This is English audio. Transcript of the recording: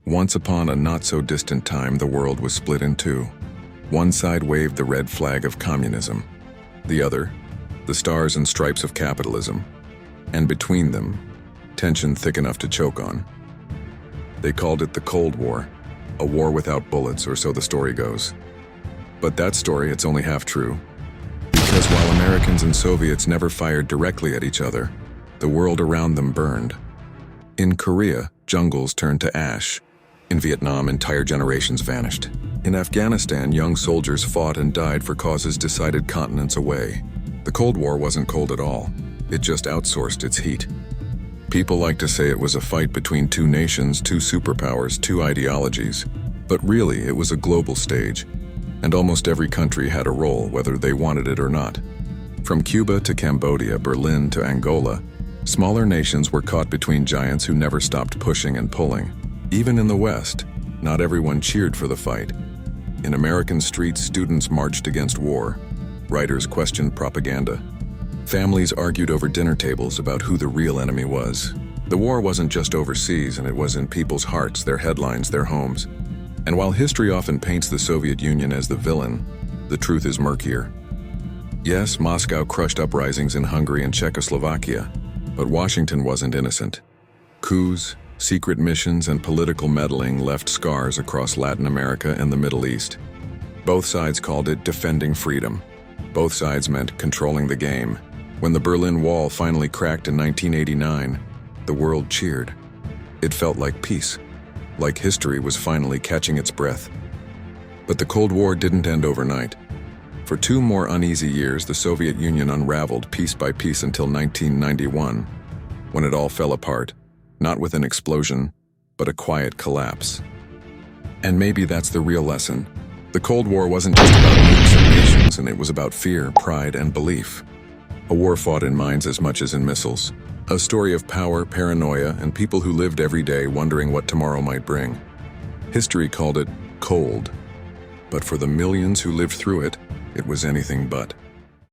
Once upon a not-so-distant time, the world was split in two. One side waved the red flag of communism, the other, the stars and stripes of capitalism, and between them, tension thick enough to choke on. They called it the Cold War, a war without bullets, or so the story goes. But that story, it's only half true. Because while Americans and Soviets never fired directly at each other, the world around them burned. In Korea, jungles turned to ash. In Vietnam, entire generations vanished. In Afghanistan, young soldiers fought and died for causes decided continents away. The Cold War wasn't cold at all. It just outsourced its heat. People like to say it was a fight between two nations, two superpowers, two ideologies. But really, it was a global stage. And almost every country had a role, whether they wanted it or not. From Cuba to Cambodia, Berlin to Angola, smaller nations were caught between giants who never stopped pushing and pulling. Even in the West, not everyone cheered for the fight. In American streets, students marched against war. Writers questioned propaganda. Families argued over dinner tables about who the real enemy was. The war wasn't just overseas, and it was in people's hearts, their headlines, their homes. And while history often paints the Soviet Union as the villain, the truth is murkier. Yes, Moscow crushed uprisings in Hungary and Czechoslovakia, but Washington wasn't innocent. Coups, secret missions, and political meddling left scars across Latin America and the Middle East. Both sides called it defending freedom. Both sides meant controlling the game. When the Berlin Wall finally cracked in 1989, the world cheered. It felt like peace, like history was finally catching its breath. But the Cold War didn't end overnight. For 2 more uneasy years, the Soviet Union unraveled piece by piece until 1991, when it all fell apart. Not with an explosion, but a quiet collapse. And maybe that's the real lesson. The Cold War wasn't just about nukes and nations, and it was about fear, pride, and belief. A war fought in minds as much as in missiles. A story of power, paranoia, and people who lived every day wondering what tomorrow might bring. History called it cold. But for the millions who lived through it, it was anything but.